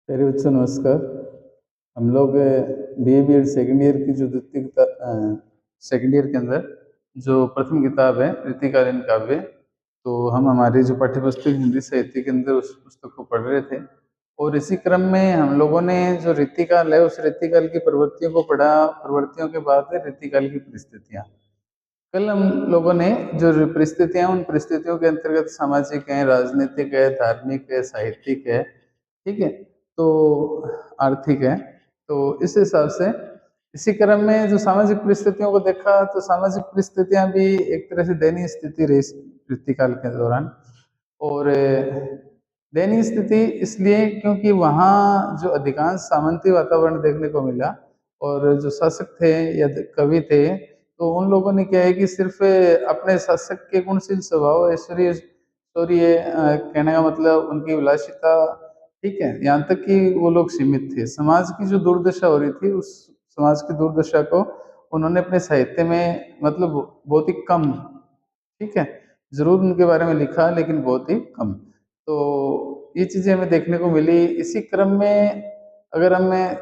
मेरे बच्चों नमस्कार। हम लोग BA B Ed second year की जो सेकेंड ईयर के अंदर जो प्रथम किताब है रीतिकालीन काव्य, तो हम हमारी जो पाठ्य पुस्तक हिंदी साहित्य के अंदर उस पुस्तक को पढ़ रहे थे। और इसी क्रम में हम लोगों ने जो रीतिकाल है उस रीतिकाल की प्रवृत्तियों को पढ़ा। प्रवृत्तियों के बाद है रीतिकाल की परिस्थितियाँ। कल हम लोगों ने जो परिस्थितियाँ उन परिस्थितियों के अंतर्गत सामाजिक है, राजनीतिक है, धार्मिक है, साहित्यिक है, ठीक है, तो आर्थिक है। तो इस हिसाब से इसी क्रम में जो सामाजिक परिस्थितियों को देखा, तो सामाजिक परिस्थितियां भी एक तरह से दयनीय स्थिति रही इस ऋतुकाल के दौरान। और दयनीय स्थिति इसलिए क्योंकि वहाँ जो अधिकांश सामंती वातावरण देखने को मिला, और जो शासक थे या कवि थे, तो उन लोगों ने क्या है कि सिर्फ अपने शासक के गुणशील स्वभाव, ऐश्वर्य शौर्य, कहने का मतलब उनकी विलासिता, ठीक है, यहाँ तक कि वो लोग सीमित थे। समाज की जो दुर्दशा हो रही थी, उस समाज की दुर्दशा को उन्होंने अपने साहित्य में मतलब बहुत ही कम, ठीक है, जरूर उनके बारे में लिखा लेकिन बहुत ही कम। तो ये चीजें हमें देखने को मिली। इसी क्रम में अगर हमें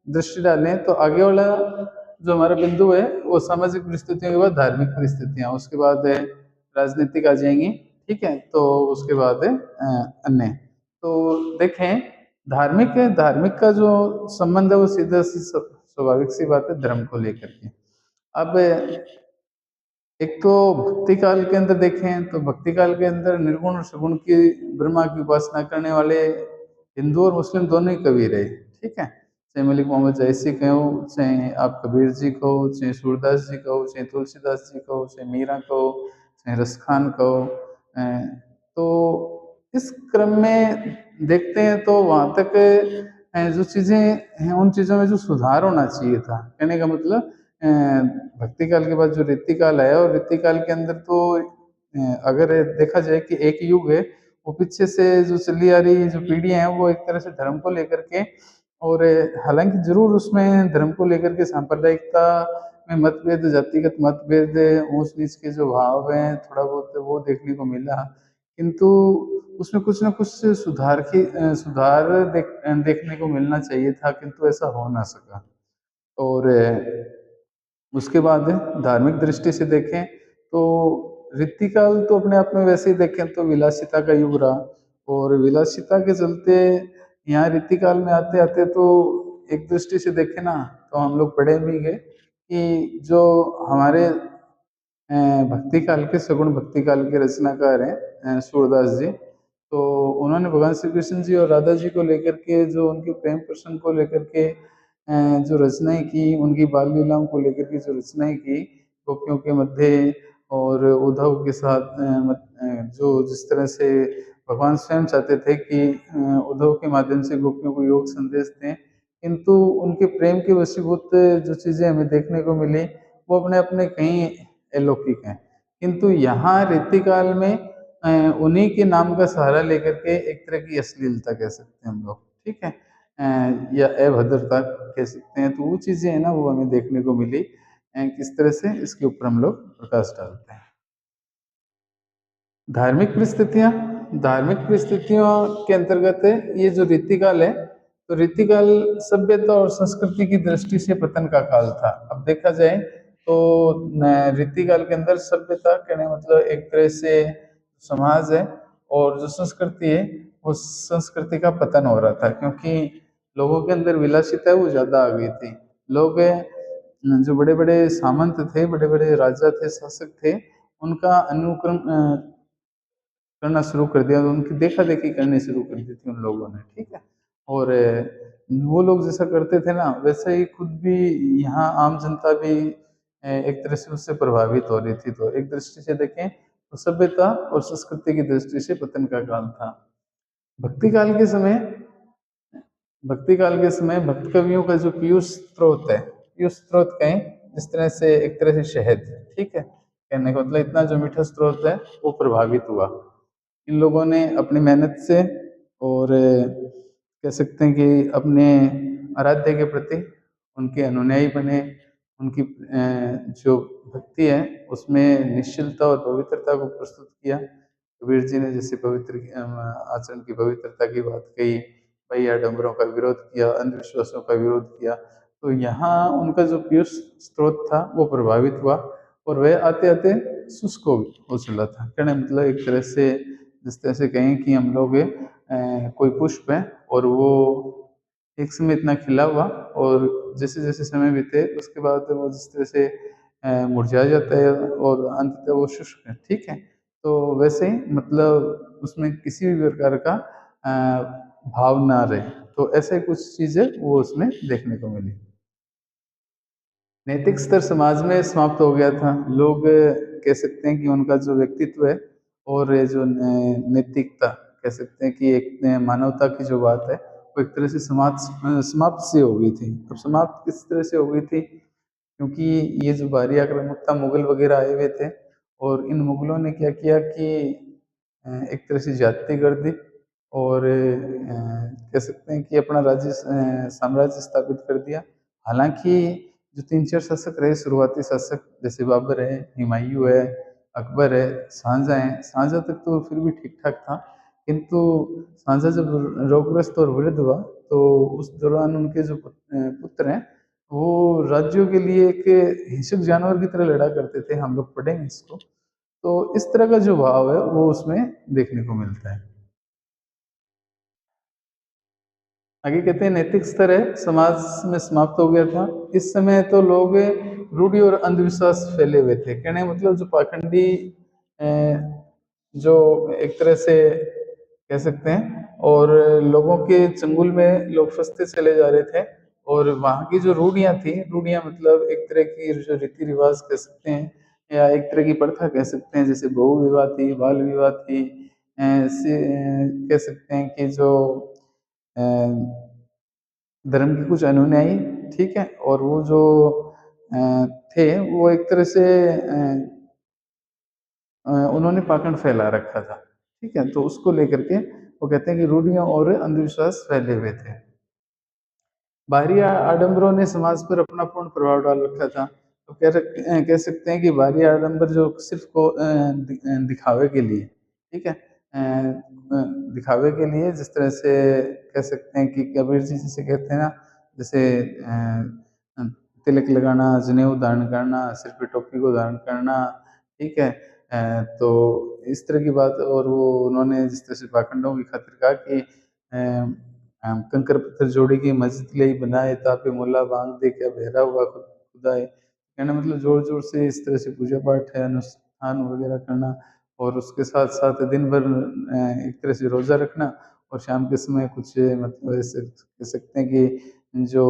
दृष्टि डालें तो आगे वाला जो हमारा बिंदु है वो सामाजिक परिस्थितियों के बाद धार्मिक परिस्थितियां, उसके बाद है राजनीतिक आ जाएंगी, ठीक है, तो उसके बाद है अन्य। तो देखें, धार्मिक है, धार्मिक का जो संबंध है वो सीधा सी स्वाभाविक सी बात है धर्म को लेकर के। अब एक तो भक्ति काल के अंदर देखें तो भक्ति काल के अंदर निर्गुण और सगुण की ब्रह्मा की उपासना करने वाले हिंदू और मुस्लिम दोनों ही कवि रहे, ठीक है। चाहे मलिक मोहम्मद जैसी कहो, चाहे आप कबीर जी कहो, चाहे सूरदास जी कहो, चाहे तुलसीदास जी कहो, चाहे मीरा कहो, चाहे रसखान कहो। तो इस क्रम में देखते हैं तो वहाँ तक जो चीज़ें हैं उन चीज़ों में जो सुधार होना चाहिए था, कहने का मतलब भक्ति काल के बाद जो रीति काल आया, और रीति काल के अंदर तो अगर देखा जाए कि एक युग है, वो पीछे से जो चली आ रही जो पीढ़ियां हैं वो एक तरह से धर्म को लेकर के, और हालांकि जरूर उसमें धर्म को लेकर के सांप्रदायिकता में मतभेद, जातिगत मतभेद, ऊंच नीच के जो भाव हैं थोड़ा बहुत वो देखने को मिला, किंतु उसमें कुछ ना कुछ सुधार देखने को मिलना चाहिए था, किंतु ऐसा हो ना सका। और उसके बाद धार्मिक दृष्टि से देखें तो ऋतिकाल तो अपने आप में वैसे ही देखें तो विलासिता का युग रहा, और विलासिता के चलते यहाँ ऋतिकाल में आते आते तो एक दृष्टि से देखें ना, तो हम लोग पढ़े भी गए कि जो हमारे भक्ति काल के, सगुण भक्ति काल के रचनाकार हैं सूरदास जी, तो उन्होंने भगवान श्री कृष्ण जी और राधा जी को लेकर के, जो उनके प्रेम प्रसंग को लेकर के जो रचनाएं की, उनकी बाल लीलाओं को लेकर के जो रचनाएं की गोपियों के मध्य, और उद्धव के साथ जो जिस तरह से भगवान स्वयं चाहते थे कि उद्धव के माध्यम से गोपियों को योग संदेश दें, किंतु उनके प्रेम के वशीभूत जो चीज़ें हमें देखने को मिली वो अपने अपने कहीं अलौकिक हैं। किंतु यहाँ रीतिकाल में उन्हीं के नाम का सहारा लेकर के एक तरह की अश्लीलता कह सकते हैं हम लोग, ठीक है, या अभद्रता कह सकते हैं, तो वो चीज़ें हैं ना वो हमें देखने को मिली। किस तरह से इसके ऊपर हम लोग प्रकाश डालते हैं। धार्मिक परिस्थितियों के अंतर्गत ये जो रीतिकाल है, तो रीतिकाल सभ्यता और संस्कृति की दृष्टि से पतन का काल था। अब देखा जाए तो रीतिकाल के अंदर सभ्यता कहने मतलब एक तरह से समाज है, और जो संस्कृति है वो संस्कृति का पतन हो रहा था, क्योंकि लोगों के अंदर विलासिता है वो ज्यादा आ गई थी। लोग जो बड़े बड़े सामंत थे, बड़े बड़े राजा थे, शासक थे, उनका अनुक्रम करना शुरू कर दिया, तो उनकी देखा देखी करनी शुरू कर दी थी उन लोगों ने, ठीक है। और वो लोग जैसा करते थे ना वैसा ही खुद भी यहाँ आम जनता भी एक तरह से उससे प्रभावित हो रही थी। तो एक दृष्टि से देखें तो सभ्यता और संस्कृति की दृष्टि से पतन का काल था। भक्ति काल के समय भक्ति काल के समय भक्त कवियों का जो पीयूष स्रोत है, पीयूष स्रोत कहें जिस तरह से एक तरह से शहद, ठीक है, कहने का मतलब इतना जो मीठा स्रोत है वो प्रभावित हुआ। इन लोगों ने अपनी मेहनत से, और कह सकते हैं कि अपने आराध्य के प्रति उनके अनुयायी बने। उनकी जो भक्ति है उसमें निश्चलता और पवित्रता को प्रस्तुत किया। कबीर जी ने जैसे पवित्र आचरण की पवित्रता की बात कही, भाई आडम्बरों का विरोध किया, अंधविश्वासों का विरोध किया। तो यहाँ उनका जो पीयूष स्रोत था वो प्रभावित हुआ और वह आते आते शुष्क हो चला था। कहने मतलब एक तरह से जिस तरह से कहें कि हम लोग कोई पुष्प है और वो एक समय इतना खिला हुआ और जैसे जैसे समय बीते उसके बाद वो जिस तरह से मुरझा जाता है और अंततः वो शुष्क है, ठीक है। तो वैसे ही मतलब उसमें किसी भी प्रकार का भाव ना रहे, तो ऐसे कुछ चीजें वो उसमें देखने को मिली। नैतिक स्तर समाज में समाप्त हो गया था। लोग कह सकते हैं कि उनका जो व्यक्तित्व है और ये जो नैतिकता कह सकते हैं कि एक मानवता की जो बात है वो एक तरह से समाप्त सी हो गई थी। अब समाप्त किस तरह से हो गई थी, क्योंकि ये जो बाहरी आक्रामकता मुगल वगैरह आए हुए थे और इन मुगलों ने क्या किया कि एक तरह से ज्यादती कर दी और कह सकते हैं कि अपना साम्राज्य स्थापित कर दिया। हालांकि जो तीन चार शासक रहे शुरुआती शासक, जैसे बाबर है, हुमायूं है, अकबर है, शाहजहाँ है। शाहजहाँ तक तो फिर भी ठीक ठाक था, किंतु शाहजहाँ जब रोगग्रस्त और वृद्ध हुआ तो उस दौरान उनके जो पुत्र हैं वो राज्यों के लिए एक हिंसक जानवर की तरह लड़ा करते थे। हम लोग पढ़ेंगे इसको। तो इस तरह का जो भाव है वो उसमें देखने को मिलता है। आगे कहते हैं नैतिक स्तर है समाज में समाप्त हो गया था। इस समय तो लोग रूढ़ि और अंधविश्वास फैले हुए थे। कहने का मतलब जो पाखंडी अ, जो एक तरह से कह सकते हैं और लोगों के चंगुल में लोग फंसते चले जा रहे थे। और वहाँ की जो रूढ़ियाँ थी, रूढ़ियाँ मतलब एक तरह की जो रीति रिवाज कह सकते हैं या एक तरह की प्रथा कह सकते हैं, जैसे बहु विवाह थी, बाल विवाह थी, कह सकते हैं कि जो अ, धर्म के कुछ अनुयायी, ठीक है, और वो जो थे वो एक तरह से उन्होंने पाखंड फैला रखा था, ठीक है। तो उसको लेकर के वो कहते हैं कि रूढ़ियां और अंधविश्वास फैले हुए थे। बाहरी आडंबरों ने समाज पर अपना पूर्ण प्रभाव डाल रखा था। तो कह सकते हैं कि बाहरी आडंबर जो सिर्फ को दिखावे के लिए, ठीक है, दिखावे के लिए, जिस तरह से कह सकते हैं कि कबीर जी जिसे कहते हैं ना, जैसे तिलक लगाना, जनेऊ धारण करना, सिर पे टोपी को धारण करना, ठीक है। तो इस तरह की बात, और वो उन्होंने जिस तरह से पाखंडों की खातिर कहा कि कंकर पत्थर जोड़ी की मस्जिद ले बनाए तापे मुल्ला बांग दे क्या बहरा हुआ खुदाए। कहना मतलब जोर जोर से इस तरह से पूजा पाठ है, अनुष्ठान वगैरह करना और उसके साथ साथ दिन भर एक तरह से रोजा रखना और शाम के समय कुछ मतलब ऐसे कह सकते हैं कि जो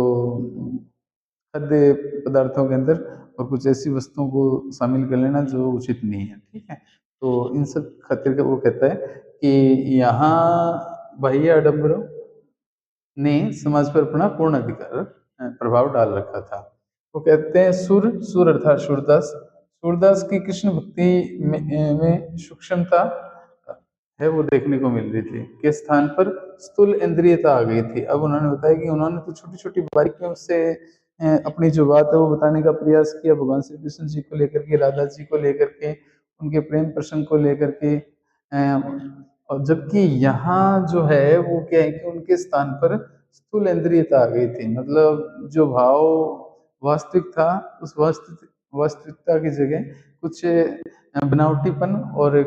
खाद्य पदार्थों के अंदर और कुछ ऐसी वस्तुओं को शामिल कर लेना जो उचित नहीं है, ठीक है। तो इन सब खातिर का वो कहता है कि यहाँ बाह्य आडंबरों ने समाज पर अपना पूर्ण अधिकार प्रभाव डाल रखा था। वो कहते हैं सुर अर्थात सूरदास, सूरदास की कृष्ण भक्ति में सूक्ष्मता है वो देखने को मिल रही थी, के स्थान पर स्थूल इंद्रियता आ गई थी। अब उन्होंने बताया कि उन्होंने तो छोटी छोटी बारीकियों से अपनी जो बात है वो बताने का प्रयास किया, भगवान श्री कृष्ण जी को लेकर के, राधा जी को लेकर के, उनके प्रेम प्रसंग को लेकर के। और जबकि यहाँ जो है वो क्या है कि उनके स्थान पर स्थूल इंद्रियता आ गई थी। मतलब जो भाव वास्तविक था उस वास्तविकता की जगह कुछ बनावटीपन और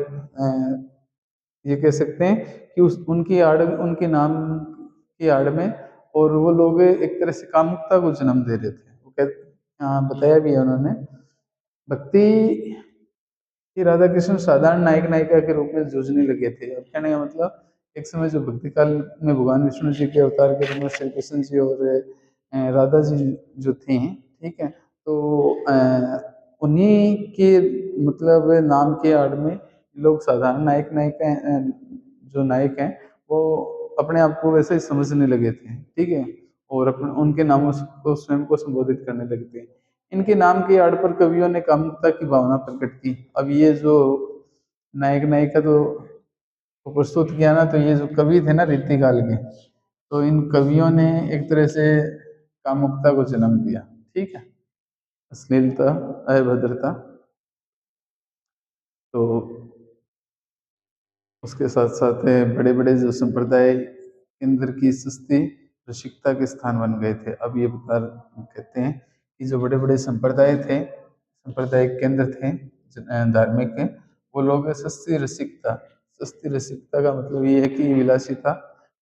ये कह सकते हैं कि उस उनके नाम की आड़ में और वो लोग एक तरह से कामुकता को जन्म दे रहे थे। वो बताया भी है उन्होंने, भक्ति कि राधा कृष्ण साधारण नायक नायिका के रूप में जूझने लगे थे। अब कहने का मतलब एक समय जो भक्ति काल में भगवान विष्णु जी के अवतार के रूप में श्री कृष्ण जी और राधा जी जो थे, ठीक है, तो उन्हीं के मतलब नाम के आड़ में लोग साधारण नायक नायिका जो नायक हैं वो अपने आप को वैसे ही समझने लगे थे, ठीक है, और अपने उनके नामों को स्वयं को संबोधित करने लगे थे। इनके नाम के आड़ पर कवियों ने कामुकता की भावना प्रकट की। अब ये जो नायक नायिका तो को प्रस्तुत किया ना, तो ये जो कवि थे ना रीतिकाल के, तो इन कवियों ने एक तरह से कामुकता को जन्म दिया, ठीक है, अश्लीलता, अभद्रता। तो उसके साथ साथ बड़े बड़े जो संप्रदाय केंद्र की सस्ती रसिकता के स्थान बन गए थे। अब ये बता कहते हैं कि जो बड़े बड़े संप्रदाय थे, सांप्रदायिक केंद्र थे धार्मिक के, वो लोग सस्ती रसिकता का मतलब ये है कि विलासिता,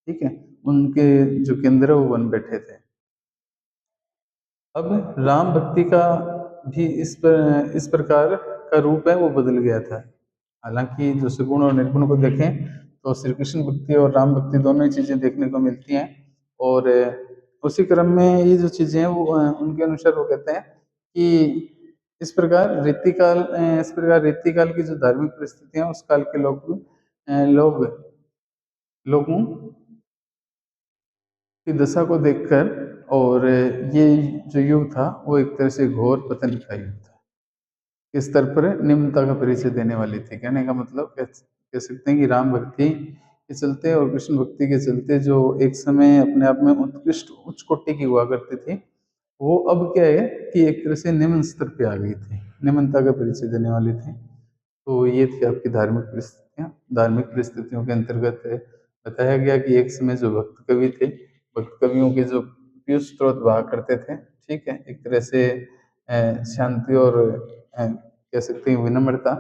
ठीक है, उनके जो केंद्र वो बन बैठे थे। अब राम भक्ति का भी इस प्रकार का रूप है वो बदल गया था। हालांकि जो सगुण और निर्गुण को देखें तो श्री कृष्ण भक्ति और राम भक्ति दोनों ही चीजें देखने को मिलती हैं। और उसी क्रम में ये जो चीजें हैं वो उनके अनुसार वो कहते हैं कि इस प्रकार रीतिकाल की जो धार्मिक परिस्थितियां उस काल के लोगों की दशा को देखकर, और ये जो युग था वो एक तरह से घोर पतन का युग था। इस स्तर पर निम्नता का परिचय देने वाली थी। कहने का मतलब कह सकते हैं कि राम भक्ति के चलते और कृष्ण भक्ति के चलते जो एक समय अपने आप में उत्कृष्ट उच्च कोटि की हुआ करती थी, वो अब क्या है कि एक तरह से निम्न स्तर पे आ गई थी, निम्नता का परिचय देने वाली थी। तो ये थी आपकी धार्मिक परिस्थितियाँ। धार्मिक परिस्थितियों के अंतर्गत बताया गया कि एक समय जो भक्त कवि थे, भक्त कवियों के जो पीयूष स्रोत बहा करते थे, ठीक है, एक तरह से शांति और कह सकते हैं विनम्रता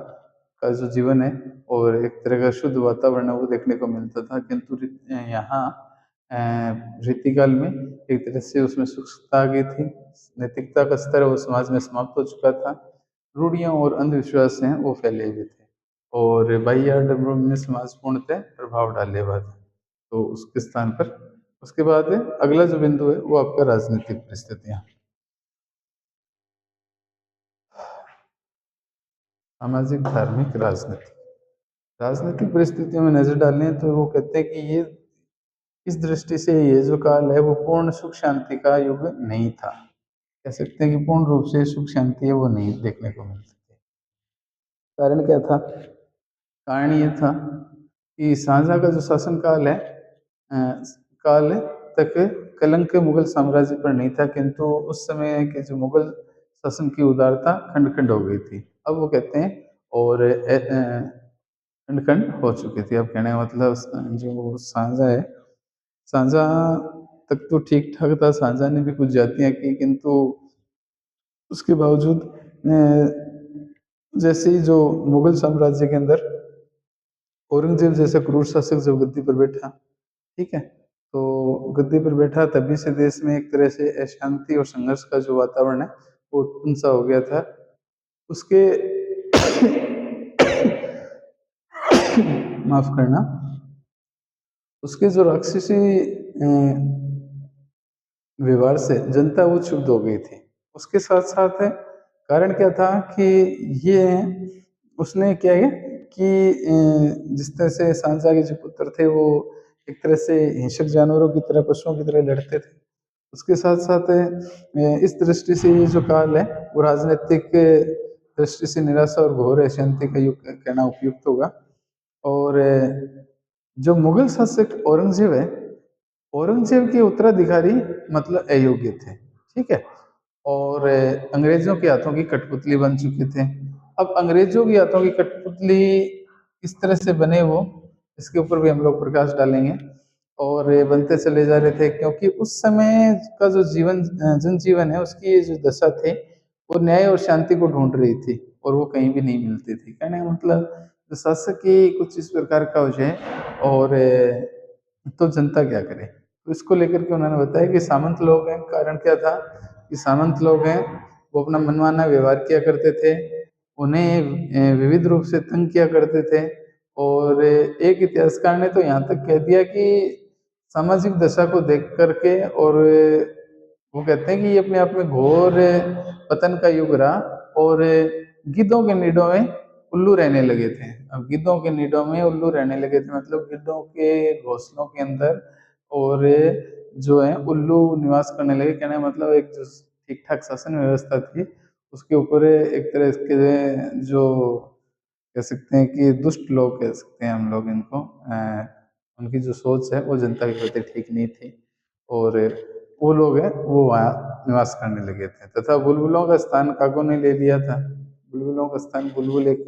का जो जीवन है और एक तरह का शुद्ध वातावरण है वो देखने को मिलता था। किंतु यहाँ रीतिकाल में एक तरह से उसमें सूक्ष्मता आ गई थी, नैतिकता का स्तर वो समाज में समाप्त हो चुका था, रूढ़ियाँ और अंधविश्वास हैं वो फैले हुए थे, और बाह्य आडंबरों ने समाज पूर्णतः प्रभाव डाले हुआ था। तो उसके स्थान पर उसके बाद अगला जो बिंदु है वो आपका राजनीतिक परिस्थितियाँ। सामाजिक, धार्मिक, राजनीतिक परिस्थितियों में नजर डालें तो वो कहते हैं कि ये इस दृष्टि से ये जो काल है वो पूर्ण सुख शांति का युग नहीं था। कह सकते हैं कि पूर्ण रूप से सुख शांति है वो नहीं देखने को मिल सकती। कारण क्या था? कारण ये था कि शाहजहाँ का जो शासन काल है, काल तक कलंक मुगल साम्राज्य पर नहीं था, किंतु उस समय के जो मुगल शासन की उदारता खंड खंड हो गई थी। अब वो कहते हैं और खंड खंड हो चुकी थी। अब कहने का मतलब जो शाहजहाँ है, शाहजहाँ तक तो ठीक ठाक था, शाहजहाँ ने भी कुछ जातियाँ की, किंतु उसके बावजूद जैसे ही जो मुगल साम्राज्य के अंदर औरंगजेब जैसा क्रूर शासक जब गद्दी पर बैठा, ठीक है, तो गद्दी पर बैठा तभी से देश में एक तरह से अशांति और संघर्ष का जो वातावरण है वो उत्पन्न सा हो गया था। उसके माफ करना, उसके जो राक्षसी व्यवहार से जनता वो क्षुब्ध हो गई थी। उसके साथ साथ कारण क्या था कि ये उसने क्या है कि जिस तरह से शाहजहाँ के जो पुत्र थे वो एक तरह से हिंसक जानवरों की तरह, पशुओं की तरह लड़ते थे। उसके साथ साथ इस दृष्टि से ये जो काल है वो राजनीतिक दृष्टि से निराशा और घोर अशांति का युग कहना उपयुक्त होगा। और जो मुगल शासक औरंगजेब है, औरंगजेब के उत्तराधिकारी मतलब अयोग्य थे, ठीक है, और अंग्रेजों के हाथों की कठपुतली बन चुके थे। अब अंग्रेजों के हाथों की कठपुतली किस तरह से बने वो, इसके ऊपर भी हम लोग प्रकाश डालेंगे। और ये बनते चले जा रहे थे क्योंकि उस समय का जो जनजीवन है उसकी ये जो दशा थी वो न्याय और शांति को ढूंढ रही थी, और वो कहीं भी नहीं मिलती थी। कहने का मतलब जो शासक की कुछ इस प्रकार का हो जाए और तो जनता क्या करे। तो इसको लेकर के उन्होंने बताया कि सामंत लोग हैं। कारण क्या था कि सामंत लोग हैं वो अपना मनमाना व्यवहार किया करते थे, उन्हें विविध रूप से तंग किया करते थे। और एक इतिहासकार ने तो यहाँ तक कह दिया कि सामाजिक दशा को देख करके, और वो कहते हैं कि ये अपने आप में घोर पतन का युग रहा, और गिद्धों के निडों में उल्लू रहने लगे थे। अब गिद्धों के निडों में उल्लू रहने लगे थे मतलब गिद्धों के घोंसलों के अंदर और जो है उल्लू निवास करने लगे। कहने का मतलब एक जो ठीक ठाक शासन व्यवस्था थी उसके ऊपर एक तरह के जो कह सकते हैं कि दुष्ट लोग कह सकते हैं हम लोग इनको, उनकी जो सोच है वो जनता के प्रति ठीक नहीं थी, और वो लोग हैं वो वहाँ निवास करने लगे थे। तथा बुलबुलों का स्थान कागों ने ले लिया था। बुलबुलों का स्थान, बुलबुल एक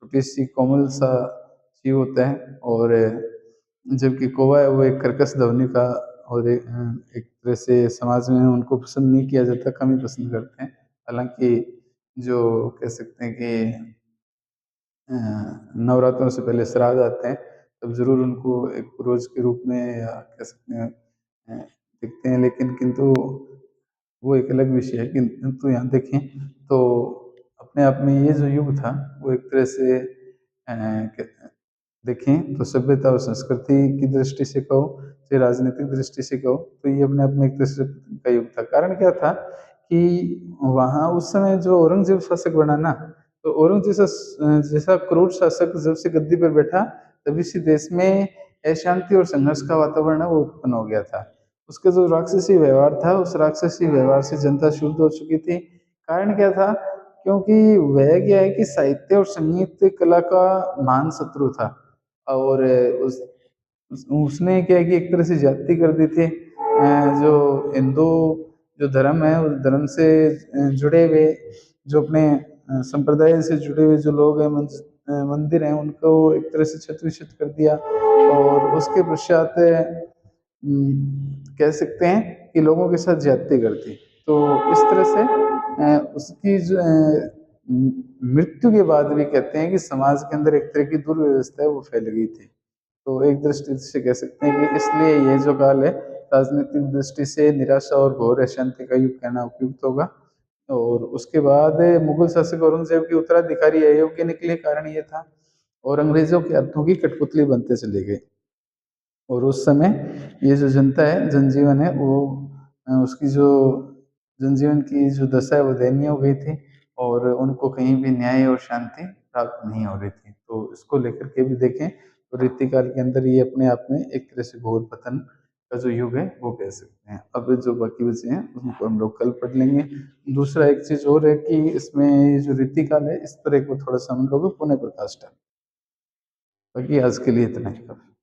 छोटी सी कोमल सा जीव होता है, और जबकि कौवा है वो एक कर्कश ध्वनि का और एक तरह से समाज में उनको पसंद नहीं किया जाता, कम ही पसंद करते हैं। हालाँकि जो कह सकते हैं कि नवरात्रों से पहले श्राद्ध आते हैं, तब ज़रूर उनको एक पूर्वज के रूप में या कह सकते हैं दिखते हैं, लेकिन किंतु वो एक अलग विषय है। किंतु यहाँ देखें तो अपने आप में ये जो युग था, वो एक तरह से देखें तो सभ्यता और संस्कृति की दृष्टि से कहो, चाहे राजनीतिक दृष्टि से कहो, तो ये अपने आप में एक तरह से का युग था। कारण क्या था कि वहाँ उस समय जो औरंगज़ेब शासक बना ना, तो औरंगज़ेब जैसा क्रूर शासक जब से गद्दी पर बैठा, तभी से देश में अशांति और संघर्ष का वातावरण है वो उत्पन्न हो गया था। उसका जो राक्षसी व्यवहार था, उस राक्षसी व्यवहार से जनता क्षुब्ध हो चुकी थी। कारण क्या था? क्योंकि वह क्या है कि साहित्य और संगीत कला का महान शत्रु था और उसने क्या है कि एक तरह से ज्यादती कर दी थी। जो हिंदू जो धर्म है उस धर्म से जुड़े हुए जो अपने संप्रदाय से जुड़े हुए जो लोग हैं मंदिर हैं उनको एक तरह से क्षत विक्षत कर दिया और उसके पश्चात कह सकते हैं कि लोगों के साथ ज्यादती कर दी। तो इस तरह से उसकी जो मृत्यु के बाद भी कहते हैं कि समाज के अंदर एक तरह की दुर्व्यवस्था है वो फैल गई थी। तो एक दृष्टि से कह सकते हैं कि इसलिए ये जो काल है राजनीतिक दृष्टि से निराशा और घोर अशांति का युग कहना उपयुक्त होगा। और उसके बाद मुगल शासक औरंगजेब के उत्तराधिकारी अयोग्य निकले, कारण ये था और अंग्रेजों के हाथों की कठपुतली बनते चले गए। और उस समय ये जो जनता है जनजीवन है वो उसकी जो जनजीवन की जो दशा है वो दयनीय हो गई थी और उनको कहीं भी न्याय और शांति प्राप्त नहीं हो रही थी। तो इसको लेकर के भी देखें तो रीतिकाल के अंदर ये अपने आप में एक तरह से घोर पतन का जो युग है वो कह सकते हैं। अब जो बाकी बचे हैं उनको हम लोग कल पढ़ लेंगे। दूसरा एक चीज़ और है कि इसमें ये जो रीतिकाल है इस तरह को थोड़ा सा हम लोग पुनः प्रकाश डालें। बाकी आज के लिए इतना ही काफ़ी।